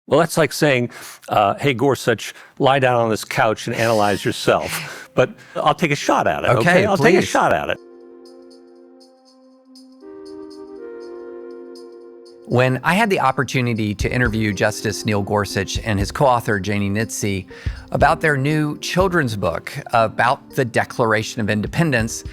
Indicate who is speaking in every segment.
Speaker 1: Well, that's like saying, hey, Gorsuch, lie down on this couch and analyze yourself. But I'll take a shot at it, okay? I'll take a shot at it.
Speaker 2: When I had the opportunity to interview Justice Neil Gorsuch and his co-author Janie Nitze about their new children's book about the Declaration of Independence,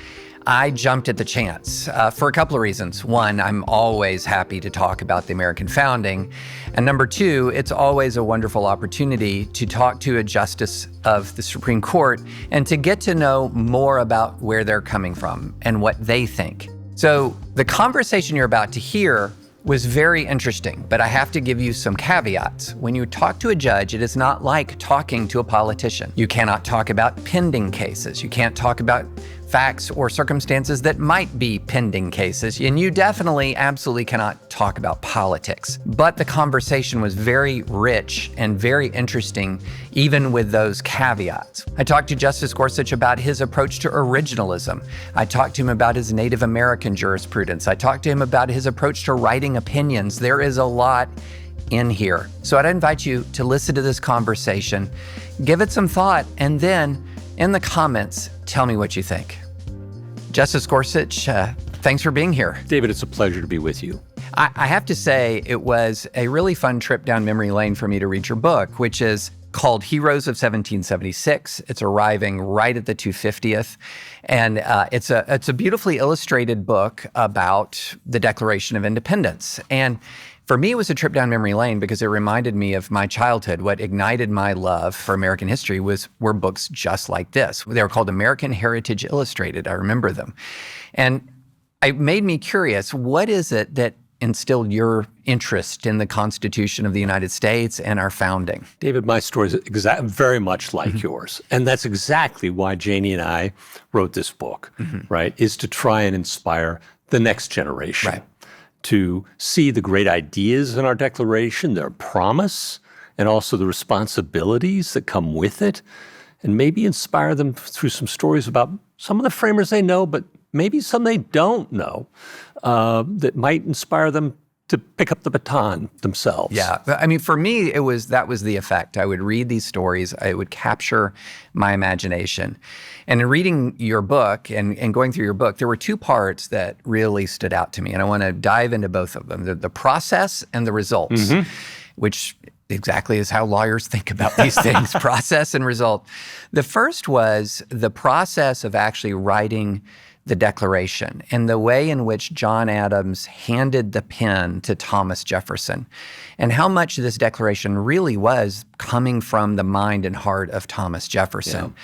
Speaker 2: I jumped at the chance for a couple of reasons. One, I'm always happy to talk about the American founding. And number two, it's always a wonderful opportunity to talk to a justice of the Supreme Court and to get to know more about where they're coming from and what they think. So the conversation you're about to hear was very interesting, but I have to give you some caveats. When you talk to a judge, it is not like talking to a politician. You cannot talk about pending cases. You can't talk about facts or circumstances that might be pending cases, and you definitely, absolutely cannot talk about politics. But the conversation was very rich and very interesting, even with those caveats. I talked to Justice Gorsuch about his approach to originalism. I talked to him about his Native American jurisprudence. I talked to him about his approach to writing opinions. There is a lot in here. So I'd invite you to listen to this conversation, give it some thought, and then in the comments, tell me what you think. Justice Gorsuch, thanks for being here.
Speaker 1: David, it's a pleasure to be with you.
Speaker 2: I have to say, it was a really fun trip down memory lane for me to read your book, which is called Heroes of 1776. It's arriving right at the 250th. And it's a beautifully illustrated book about the Declaration of Independence. And for me, it was a trip down memory lane because it reminded me of my childhood. What ignited my love for American history were books just like this. They were called American Heritage Illustrated. I remember them. And it made me curious, what is it that instilled your interest in the Constitution of the United States and our founding?
Speaker 1: David, my story is very much like yours. And that's exactly why Janie and I wrote this book, right, is to try and inspire the next generation.
Speaker 2: Right.
Speaker 1: To see the great ideas in our Declaration, their promise, and also the responsibilities that come with it, and maybe inspire them through some stories about some of the framers they know, but maybe some they don't know, that might inspire them to pick up the baton themselves.
Speaker 2: Yeah, I mean, for me, that was the effect. I would read these stories, it would capture my imagination. And in reading your book and going through your book, there were two parts that really stood out to me. And I want to dive into both of them, the process and the results, which exactly is how lawyers think about these things, process and result. The first was the process of actually writing the Declaration and the way in which John Adams handed the pen to Thomas Jefferson and how much this Declaration really was coming from the mind and heart of Thomas Jefferson. Yeah.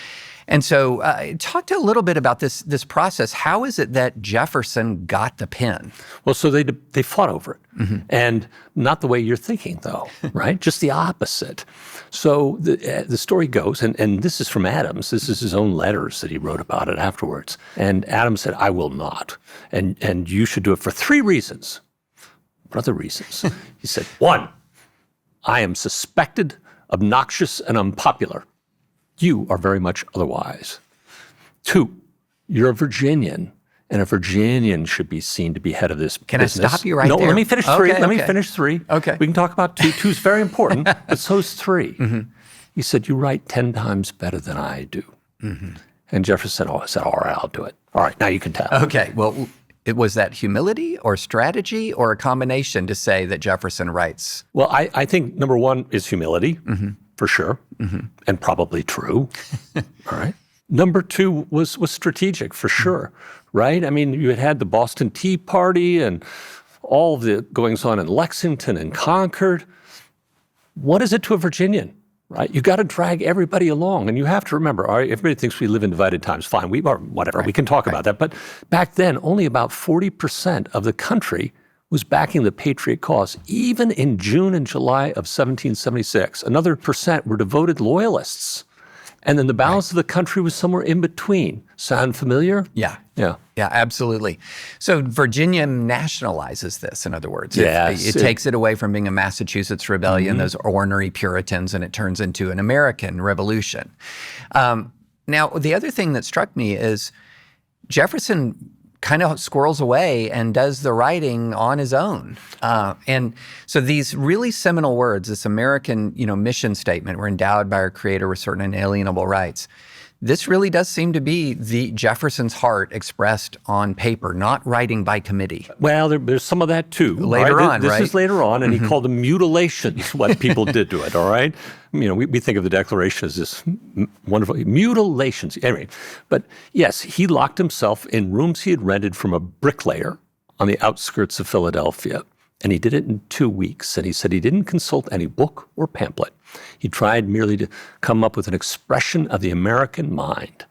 Speaker 2: And so talk a little bit about this process. How is it that Jefferson got the pen?
Speaker 1: Well, so they fought over it. And not the way you're thinking, though, right? Just the opposite. So the story goes, and this is from Adams. This is his own letters that he wrote about it afterwards. And Adams said, I will not. And you should do it for 3 reasons. What are the reasons? He said, 1, I am suspected, obnoxious, and unpopular. You are very much otherwise. 2, you're a Virginian, and a Virginian should be seen to be head of this business.
Speaker 2: Can I stop you right there?
Speaker 1: No, let me finish 3. Let me finish 3.
Speaker 2: Okay.
Speaker 1: We can talk about 2. 2 is very important, but so is 3. He said, you write 10 times better than I do. And Jefferson said, all right, I'll do it. All right, now you can tell.
Speaker 2: Okay, well, was that humility or strategy or a combination to say that Jefferson writes?
Speaker 1: Well, I think number 1 is humility. For sure, and probably true, all right? Number 2 was strategic, for sure, right? I mean, you had the Boston Tea Party and all of the goings-on in Lexington and Concord. What is it to a Virginian, right? You got to drag everybody along, and you have to remember, all right, everybody thinks we live in divided times. Fine, we are, whatever, we can talk about that. But back then, only about 40% of the country was backing the Patriot cause, even in June and July of 1776. Another percent were devoted loyalists. And then the balance of the country was somewhere in between. Sound familiar?
Speaker 2: Yeah.
Speaker 1: Yeah.
Speaker 2: Yeah, absolutely. So Virginia nationalizes this, in other words.
Speaker 1: Yes.
Speaker 2: It takes it away from being a Massachusetts rebellion, those ornery Puritans, and it turns into an American revolution. Now, the other thing that struck me is Jefferson kind of squirrels away and does the writing on his own. And so these really seminal words, this American, mission statement, we're endowed by our Creator with certain inalienable rights. This really does seem to be the Jefferson's heart expressed on paper, not writing by committee.
Speaker 1: Well, there's some of that too.
Speaker 2: Later on,
Speaker 1: This
Speaker 2: right?
Speaker 1: is later on, and he called them mutilations, what people did to it, all right? We think of the Declaration as this wonderful mutilations. Anyway, but yes, he locked himself in rooms he had rented from a bricklayer on the outskirts of Philadelphia, and he did it in 2 weeks. And he said he didn't consult any book or pamphlet. He tried merely to come up with an expression of the American mind.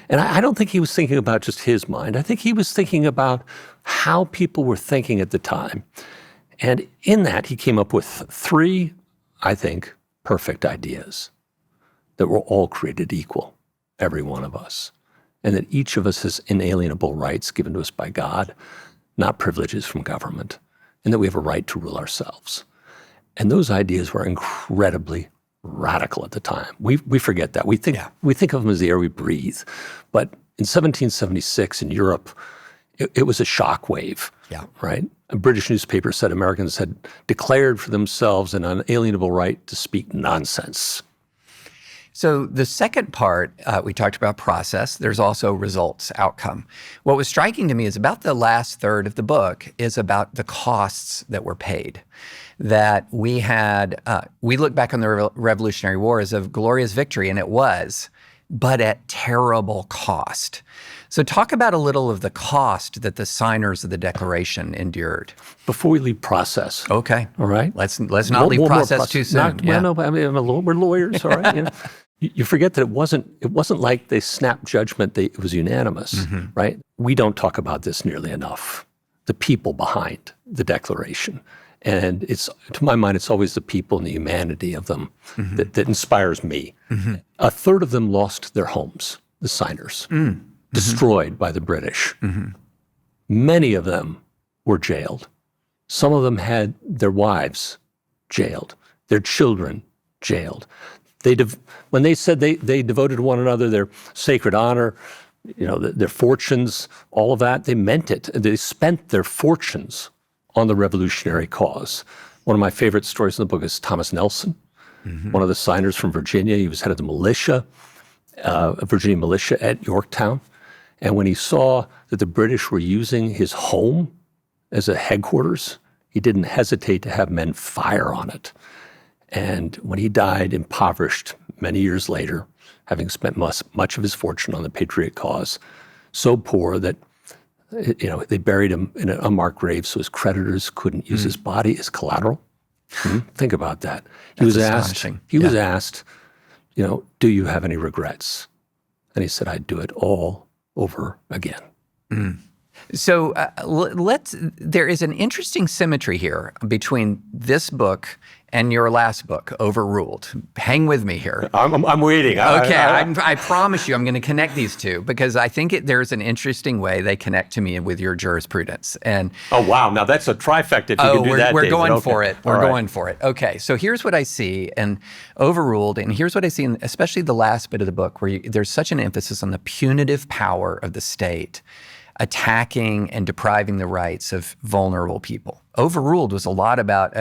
Speaker 1: And I don't think he was thinking about just his mind. I think he was thinking about how people were thinking at the time. And in that, he came up with 3, I think, perfect ideas. That we're all created equal, every one of us. And that each of us has inalienable rights given to us by God, not privileges from government. And that we have a right to rule ourselves. And those ideas were incredibly radical at the time. We forget that. We think of them as the air we breathe. But in 1776 in Europe, it was a shock wave, right? A British newspaper said Americans had declared for themselves an unalienable right to speak nonsense.
Speaker 2: So the second part, we talked about process. There's also results, outcome. What was striking to me is about the last third of the book is about the costs that were paid. That we had, we look back on the Revolutionary War as a glorious victory, and it was, but at terrible cost. So talk about a little of the cost that the signers of the Declaration endured.
Speaker 1: Before we leave process.
Speaker 2: Okay.
Speaker 1: All right?
Speaker 2: Let's not leave process too soon.
Speaker 1: We're lawyers, all right? You forget that it wasn't like they snapped judgment, it was unanimous, right? We don't talk about this nearly enough. The people behind the Declaration. And it's, to my mind, it's always the people and the humanity of them that inspires me. A third of them lost their homes, the signers, destroyed by the British. Many of them were jailed. Some of them had their wives jailed, their children jailed. When they said they devoted to one another their sacred honor, their fortunes, all of that, they meant it. They spent their fortunes on the revolutionary cause. One of my favorite stories in the book is Thomas Nelson, one of the signers from Virginia. He was head of the militia, Virginia militia at Yorktown. And when he saw that the British were using his home as a headquarters, he didn't hesitate to have men fire on it. And when he died impoverished many years later, having spent much of his fortune on the patriot cause, so poor that they buried him in an unmarked grave so his creditors couldn't use his body as collateral. Think about that. He was asked, do you have any regrets? And he said, I'd do it all over again.
Speaker 2: So there is an interesting symmetry here between this book and your last book, Overruled. Hang with me here.
Speaker 1: I'm waiting.
Speaker 2: Okay, I promise you I'm going to connect these two because I think there's an interesting way they connect to me with your jurisprudence. And
Speaker 1: oh, wow. Now that's a trifecta if you can do that,
Speaker 2: we're
Speaker 1: David.
Speaker 2: going for it. We're going for it. Okay, so here's what I see in Overruled, and here's what I see in especially the last bit of the book where there's such an emphasis on the punitive power of the state attacking and depriving the rights of vulnerable people. Overruled was a lot about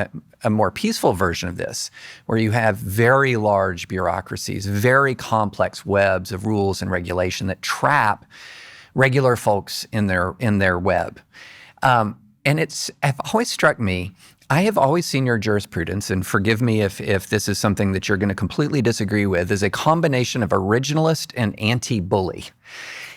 Speaker 2: a more peaceful version of this, where you have very large bureaucracies, very complex webs of rules and regulation that trap regular folks in their web. And it's always struck me, I have always seen your jurisprudence, and forgive me if this is something that you're going to completely disagree with, as a combination of originalist and anti-bully.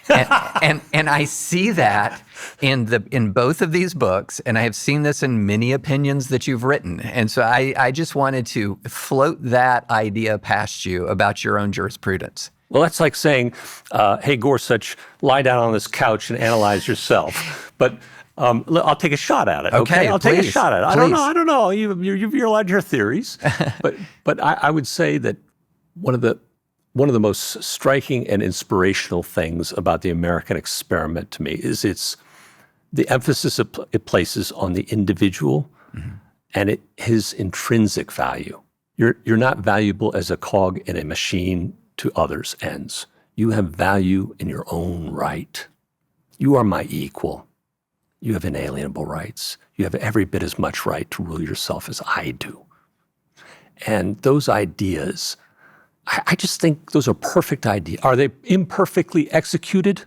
Speaker 2: And I see that in both of these books, and I have seen this in many opinions that you've written. And so I just wanted to float that idea past you about your own jurisprudence.
Speaker 1: Well, that's like saying, hey, Gorsuch, lie down on this couch and analyze yourself. But I'll take a shot at it. Okay, I'll take a shot at it. I don't know. You're allowed your theories, but I would say that one of the most striking and inspirational things about the American experiment to me is the emphasis it places on the individual and his intrinsic value. You're not valuable as a cog in a machine to others' ends. You have value in your own right. You are my equal. You have inalienable rights. You have every bit as much right to rule yourself as I do. And those ideas, I just think those are perfect ideas. Are they imperfectly executed?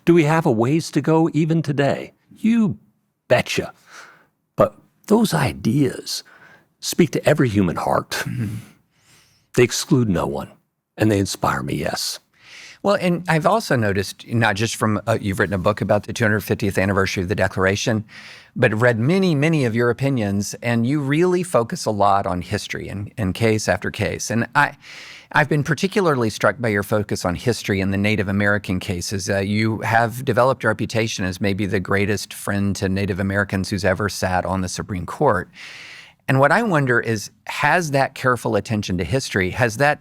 Speaker 1: Do we have a ways to go even today? You betcha. But those ideas speak to every human heart. Mm-hmm. They exclude no one, and they inspire me, yes.
Speaker 2: Well, and I've also noticed, not just from, you've written a book about the 250th anniversary of the Declaration, but read many, many of your opinions, and you really focus a lot on history and case after case. And I've been particularly struck by your focus on history and the Native American cases. You have developed a reputation as maybe the greatest friend to Native Americans who's ever sat on the Supreme Court. And what I wonder is, has that careful attention to history, has that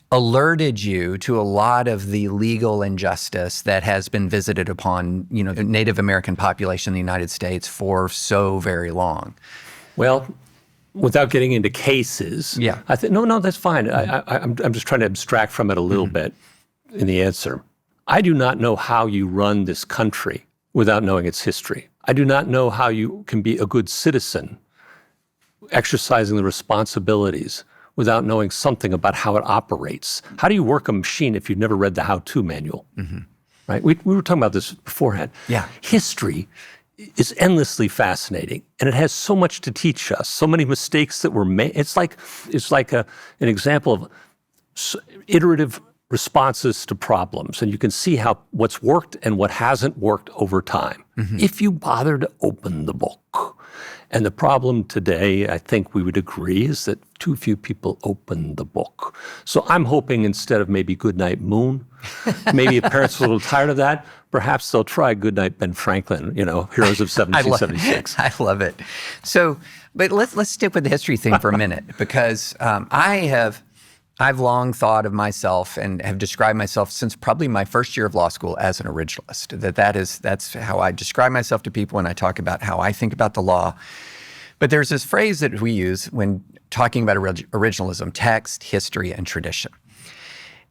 Speaker 2: alerted you to a lot of the legal injustice that has been visited upon, the Native American population in the United States for so very long?
Speaker 1: Well, without getting into cases,
Speaker 2: yeah,
Speaker 1: I think no, that's fine. I'm just trying to abstract from it a little bit in the answer. I do not know how you run this country without knowing its history. I do not know how you can be a good citizen exercising the responsibilities without knowing something about how it operates. How do you work a machine if you've never read the how-to manual? Mm-hmm. Right? We were talking about this beforehand.
Speaker 2: Yeah.
Speaker 1: History is endlessly fascinating, and it has so much to teach us, so many mistakes that were made. It's like an example of iterative responses to problems, and you can see how what's worked and what hasn't worked over time, if you bother to open the book. And the problem today, I think we would agree, is that too few people open the book. So I'm hoping instead of maybe Goodnight Moon, maybe if parents are a little tired of that, perhaps they'll try Goodnight Ben Franklin, Heroes of 1776.
Speaker 2: I love it. So, but let's stick with the history thing for a minute, because I've long thought of myself and have described myself since probably my first year of law school as an originalist. That's how I describe myself to people when I talk about how I think about the law. But there's this phrase that we use when talking about originalism: text, history, and tradition.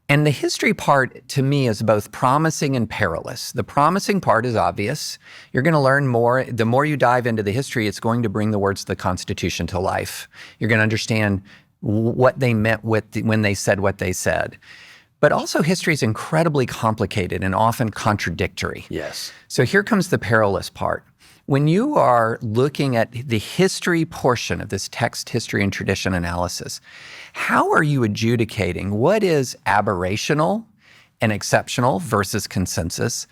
Speaker 2: And the history part, to me, is both promising and perilous. The promising part is obvious. You're going to learn more. The more you dive into the history, it's going to bring the words of the Constitution to life. You're going to understand what they meant when they said what they said. But also, history is incredibly complicated and often contradictory.
Speaker 1: Yes.
Speaker 2: So here comes the perilous part. When you are looking at the history portion of this text, history, and tradition analysis, how are you adjudicating what is aberrational and exceptional versus consensus?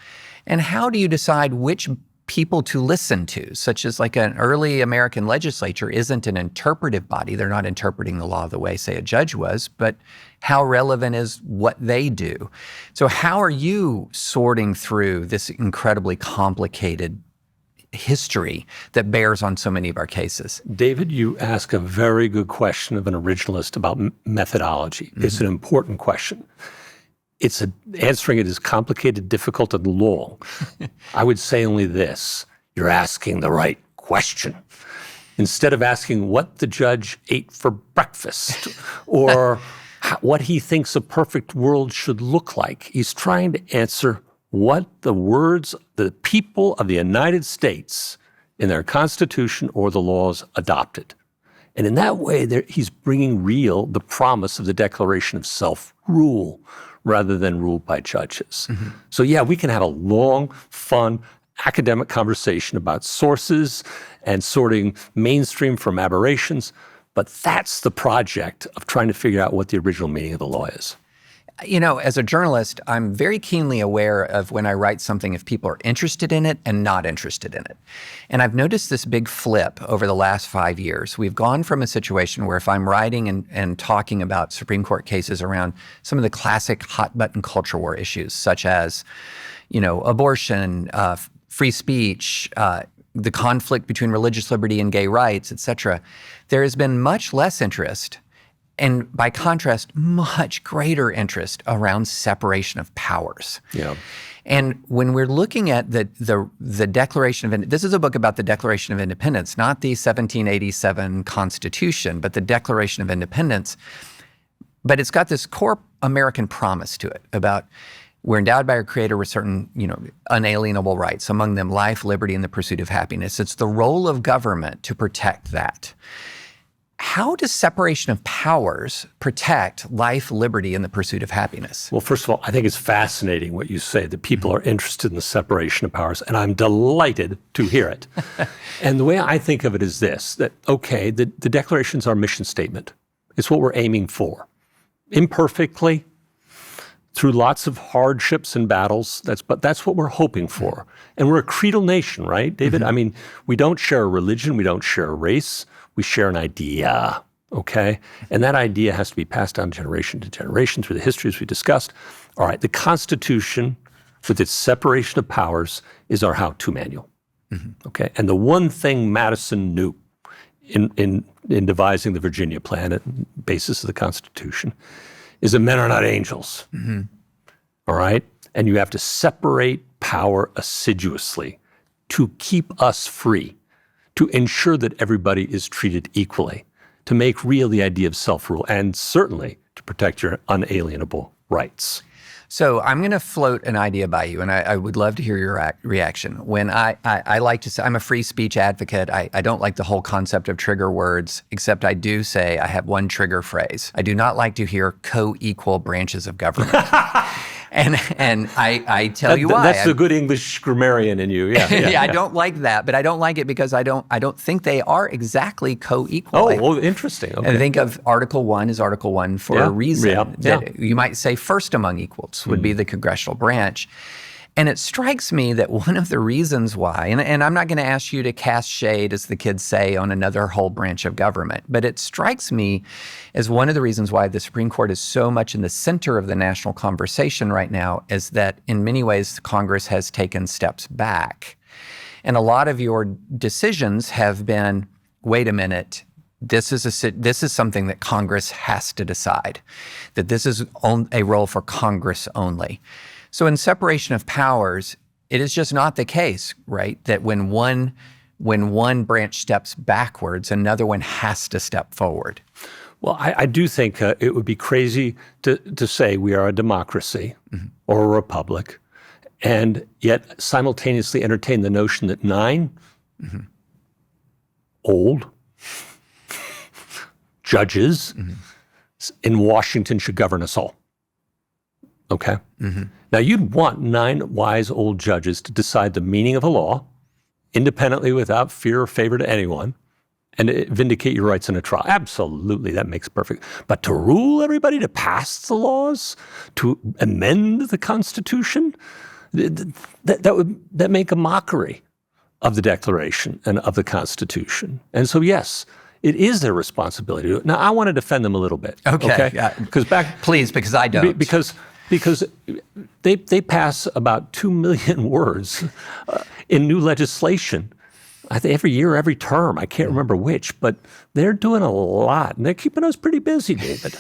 Speaker 2: And how do you decide which people to listen to, such as like an early American legislature isn't an interpretive body. They're not interpreting the law the way, say, a judge was, but how relevant is what they do? So how are you sorting through this incredibly complicated history that bears on so many of our cases?
Speaker 1: David, you ask a very good question of an originalist about methodology. Mm-hmm. It's an important question. Answering it is complicated, difficult, and long. I would say only this: you're asking the right question. Instead of asking what the judge ate for breakfast or what he thinks a perfect world should look like, he's trying to answer what the people of the United States in their Constitution or the laws adopted. And in that way, he's bringing real the promise of the Declaration of Self-Rule rather than ruled by judges. Mm-hmm. So yeah, we can have a long, fun, academic conversation about sources and sorting mainstream from aberrations, but that's the project of trying to figure out what the original meaning of the law is.
Speaker 2: As a journalist, I'm very keenly aware of when I write something, if people are interested in it and not interested in it. And I've noticed this big flip over the last 5 years. We've gone from a situation where if I'm writing and talking about Supreme Court cases around some of the classic hot button culture war issues, such as, abortion, free speech, the conflict between religious liberty and gay rights, et cetera, there has been much less interest, and by contrast, much greater interest around separation of powers.
Speaker 1: Yeah.
Speaker 2: And when we're looking at the Declaration of this is a book about the Declaration of Independence, not the 1787 Constitution, but the Declaration of Independence. But it's got this core American promise to it about We're endowed by our Creator with certain, unalienable rights, among them life, liberty, and the pursuit of happiness. It's the role of government to protect that. How does separation of powers protect life, liberty, and the pursuit of happiness?
Speaker 1: Well, first of all, I think it's fascinating what you say, that people are interested in the separation of powers, and I'm delighted to hear it. And the way I think of it is this, that, okay, the Declaration's our mission statement. It's what we're aiming for. Imperfectly, through lots of hardships and battles, but that's what we're hoping for. And we're a creedal nation, right, David? I mean, we don't share a religion, we don't share a race, we share an idea, okay? And that idea has to be passed down generation to generation through the histories we discussed. All right, the Constitution, with its separation of powers, is our how-to manual, okay? And the one thing Madison knew in devising the Virginia Plan, basis of the Constitution, is that men are not angels, all right? And you have to separate power assiduously to keep us free, to ensure that everybody is treated equally, to make real the idea of self-rule, and certainly to protect your unalienable rights.
Speaker 2: So I'm going to float an idea by you, and I would love to hear your reaction. When I like to say, I'm a free speech advocate. I don't like the whole concept of trigger words, except I do say I have one trigger phrase. I do not like to hear co-equal branches of government. And I tell you why.
Speaker 1: That's the good English grammarian in you. Yeah,
Speaker 2: I don't like that, but I don't like it because I don't think they are exactly co-equal.
Speaker 1: Oh, interesting. Okay.
Speaker 2: And I think of Article 1 as Article 1 for a reason.
Speaker 1: Yeah.
Speaker 2: You might say first among equals would be the congressional branch. And it strikes me that one of the reasons why, and I'm not going to ask you to cast shade, as the kids say, on another whole branch of government, but it strikes me as one of the reasons why the Supreme Court is so much in the center of the national conversation right now is that in many ways Congress has taken steps back. And a lot of your decisions have been, wait a minute, this is something that Congress has to decide, that this is a role for Congress only. So in separation of powers, it is just not the case, right, that when one branch steps backwards, another one has to step forward.
Speaker 1: Well, I do think it would be crazy to say we are a democracy or a republic, and yet simultaneously entertain the notion that 9 old judges in Washington should govern us all. Okay? Now, you'd want 9 wise old judges to decide the meaning of a law independently without fear or favor to anyone and vindicate your rights in a trial. Absolutely, that makes perfect. But to rule everybody, to pass the laws, to amend the Constitution, that would make a mockery of the Declaration and of the Constitution. And so, yes, it is their responsibility to do it. Now, I want to defend them a little bit.
Speaker 2: Okay. Please, because I don't.
Speaker 1: Because they pass about 2 million words in new legislation, I think every year, every term. I can't remember which, but they're doing a lot, and they're keeping us pretty busy, David.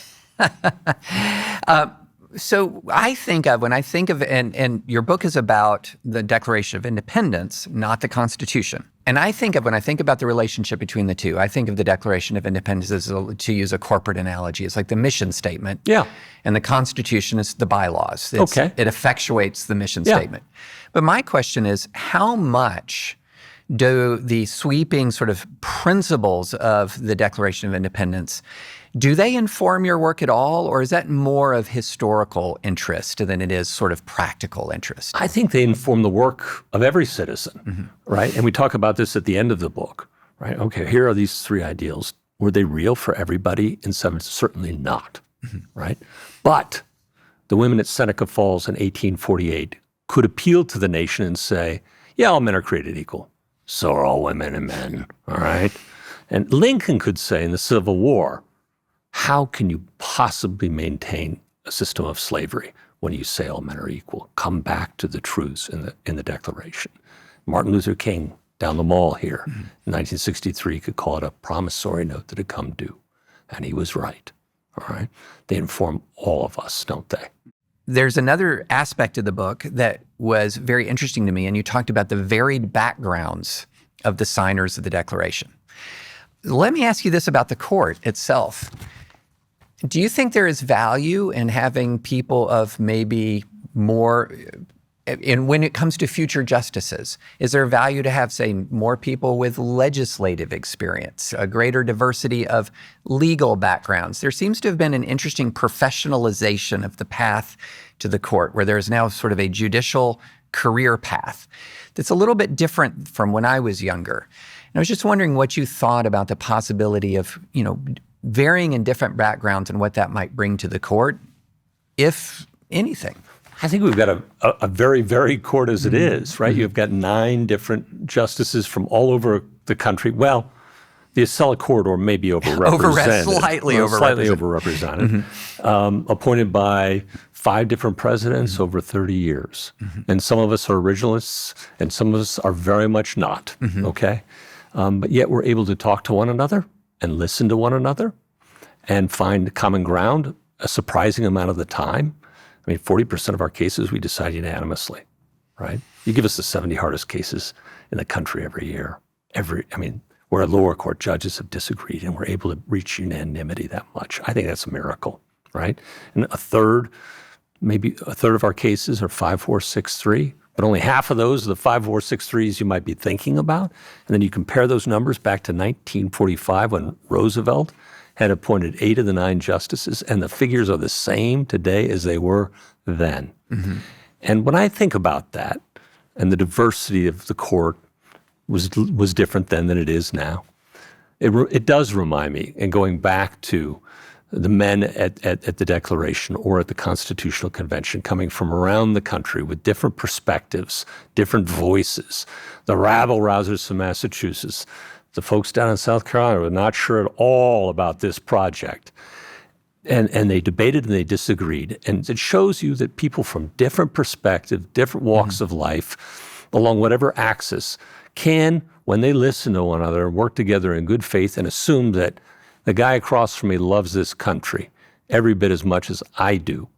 Speaker 2: So I think of, when I think of, and your book is about the Declaration of Independence, not the Constitution. And I think of, when I think about the relationship between the two, I think of the Declaration of Independence as, to use a corporate analogy, it's like the mission statement.
Speaker 1: Yeah.
Speaker 2: And the Constitution is the bylaws. It effectuates the mission statement. But my question is, how much do the sweeping sort of principles of the Declaration of Independence, do they inform your work at all, or is that more of historical interest than it is sort of practical interest?
Speaker 1: I think they inform the work of every citizen, right? And we talk about this at the end of the book, right? Okay, here are these 3 ideals. Were they real for everybody? In some, certainly not, right? But the women at Seneca Falls in 1848 could appeal to the nation and say, yeah, all men are created equal. So are all women and men, all right? And Lincoln could say in the Civil War, how can you possibly maintain a system of slavery when you say all men are equal? Come back to the truths in the Declaration. Martin Luther King down the mall here in 1963 could call it a promissory note that had come due. And he was right, all right? They inform all of us, don't they?
Speaker 2: There's another aspect of the book that was very interesting to me, and you talked about the varied backgrounds of the signers of the Declaration. Let me ask you this about the court itself. Do you think there is value in having people of maybe more, and when it comes to future justices, is there value to have, say, more people with legislative experience, a greater diversity of legal backgrounds? There seems to have been an interesting professionalization of the path to the court, where there's now sort of a judicial career path that's a little bit different from when I was younger. And I was just wondering what you thought about the possibility of, varying in different backgrounds and what that might bring to the court, if anything.
Speaker 1: I think we've got a very varied court as it is, right? You've got 9 different justices from all over the country. Well, the appellate corridor may be overrepresented.
Speaker 2: Slightly overrepresented.
Speaker 1: Appointed by 5 different presidents over 30 years. And some of us are originalists, and some of us are very much not, okay? But yet we're able to talk to one another and listen to one another and find common ground a surprising amount of the time. 40% of our cases we decide unanimously, right? You give us the 70 hardest cases in the country every year. Where lower court judges have disagreed and we're able to reach unanimity that much. I think that's a miracle, right? And maybe a third of our cases are 5-4-6-3, but only half of those are the 5-4-6-3s you might be thinking about. And then you compare those numbers back to 1945 when Roosevelt had appointed 8 of the 9 justices, and the figures are the same today as they were then. And when I think about that, and the diversity of the court was different then than it is now, it does remind me, and going back to the men at the Declaration or at the Constitutional Convention coming from around the country with different perspectives, different voices, the rabble-rousers from Massachusetts, the folks down in South Carolina were not sure at all about this project. And they debated and they disagreed. And it shows you that people from different perspectives, different walks of life, along whatever axis, can, when they listen to one another, work together in good faith and assume that the guy across from me loves this country every bit as much as I do.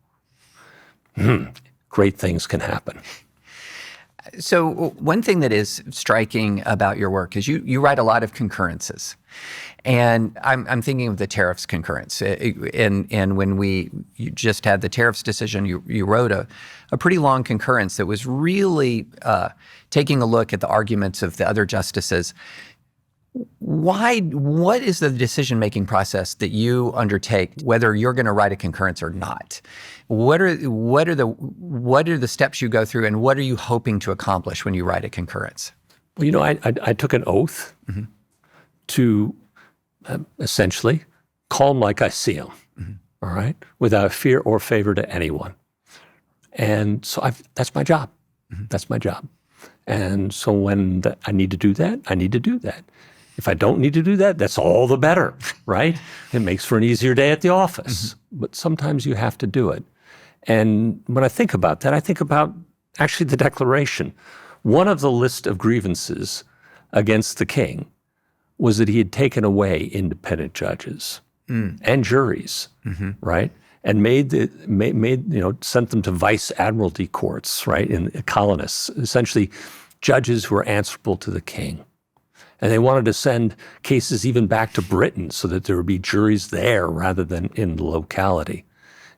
Speaker 1: Great things can happen.
Speaker 2: So one thing that is striking about your work is you write a lot of concurrences. And I'm thinking of the tariffs concurrence. And when you just had the tariffs decision, you wrote a pretty long concurrence that was really taking a look at the arguments of the other justices. What is the decision-making process that you undertake, whether you're going to write a concurrence or not? What are the steps you go through, and what are you hoping to accomplish when you write a concurrence?
Speaker 1: Well, I took an oath to essentially call them like I see them, all right, without fear or favor to anyone. And so that's my job. That's my job. And so when I need to do that, I need to do that. If I don't need to do that, that's all the better, right? It makes for an easier day at the office. But sometimes you have to do it. And when I think about that, I think about actually the Declaration. One of the list of grievances against the king was that he had taken away independent judges and juries, right? And sent them to vice admiralty courts, right? In colonists, essentially judges who were answerable to the king. And they wanted to send cases even back to Britain so that there would be juries there rather than in the locality.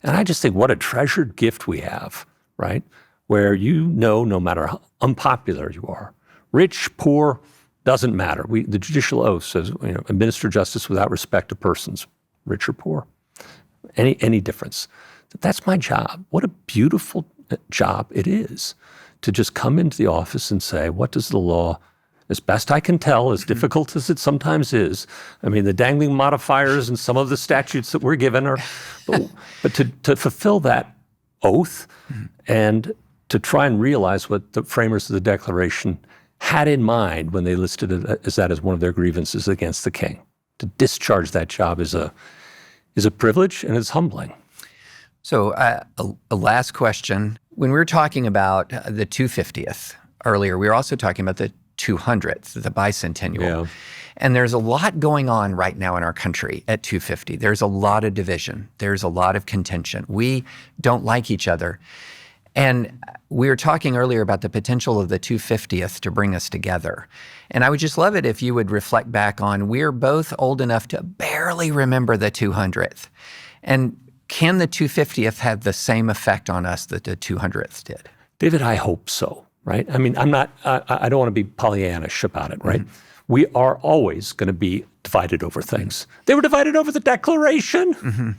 Speaker 1: And I just think what a treasured gift we have, right? Where no matter how unpopular you are, rich, poor, doesn't matter. The judicial oath says, administer justice without respect to persons, rich or poor. Any difference. That's my job. What a beautiful job it is to just come into the office and say, what does the law, as best I can tell, as difficult as it sometimes is. The dangling modifiers and some of the statutes that we're given are, but to fulfill that oath and to try and realize what the framers of the Declaration had in mind when they listed it as one of their grievances against the king. To discharge that job is a privilege and it's humbling.
Speaker 2: So a last question. When we were talking about the 250th earlier, we were also talking about the 200th, the bicentennial. Yeah. And there's a lot going on right now in our country at 250. There's a lot of division. There's a lot of contention. We don't like each other. And we were talking earlier about the potential of the 250th to bring us together. And I would just love it if you would reflect back on, we're both old enough to barely remember the 200th. And Can the 250th have the same effect on us that the 200th did?
Speaker 1: David, I hope so, right? I mean, I don't want to be Pollyannish about it, right? We are always going to be divided over things. They were divided over the Declaration.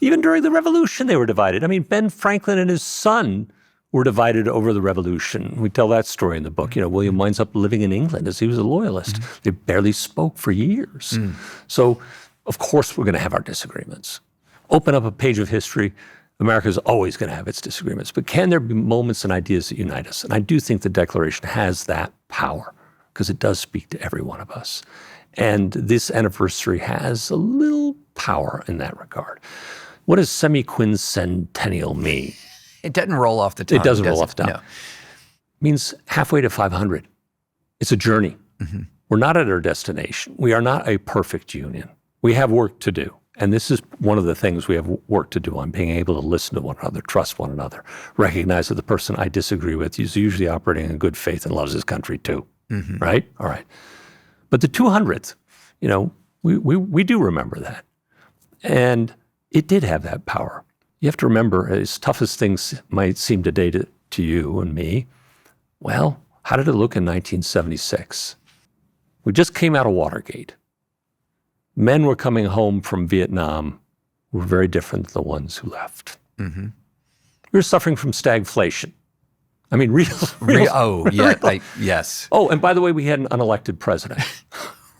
Speaker 1: Even during the Revolution, they were divided. I mean, Ben Franklin and his son were divided over the Revolution. We tell that story in the book. You know, William winds up living in England as he was a loyalist. They barely spoke for years. So, of course, we're going to have our disagreements. Open up a page of history. America is always going to have its disagreements. But can there be moments and ideas that unite us? And I do think the Declaration has that power because it does speak to every one of us. And this anniversary has a little power in that regard. What does semi-quincentennial mean?
Speaker 2: It doesn't roll off the tongue.
Speaker 1: It doesn't roll off the tongue.
Speaker 2: No.
Speaker 1: It means halfway to 500. It's a journey. We're not at our destination. We are not a perfect union. We have work to do. And this is one of the things we have work to do on, being able to listen to one another, trust one another, recognize that the person I disagree with is usually operating in good faith and loves his country too, right? All right. But the 200th, you know, we do remember that. And it did have that power. You have to remember, as tough as things might seem today to you and me, well, how did it look in 1976? We just came out of Watergate. Men were coming home from Vietnam who were very different than the ones who left. We were suffering from stagflation. I mean,
Speaker 2: yes.
Speaker 1: Oh, and by the way, we had an unelected president.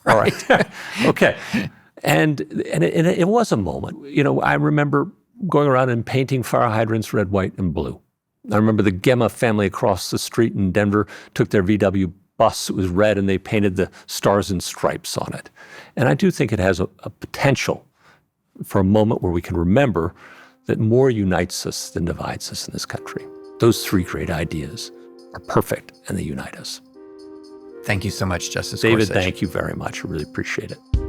Speaker 1: All right. Okay. And it was a moment. You know, I remember going around and painting fire hydrants red, white, and blue. I remember the Gemma family across the street in Denver took their VW bus. It was red, and they painted the stars and stripes on it. And I do think it has a potential for a moment where we can remember that more unites us than divides us in this country. Those three great ideas are perfect, and they unite us.
Speaker 2: Thank you so much, Justice
Speaker 1: David,
Speaker 2: Gorsuch.
Speaker 1: thank you very much. I really appreciate it.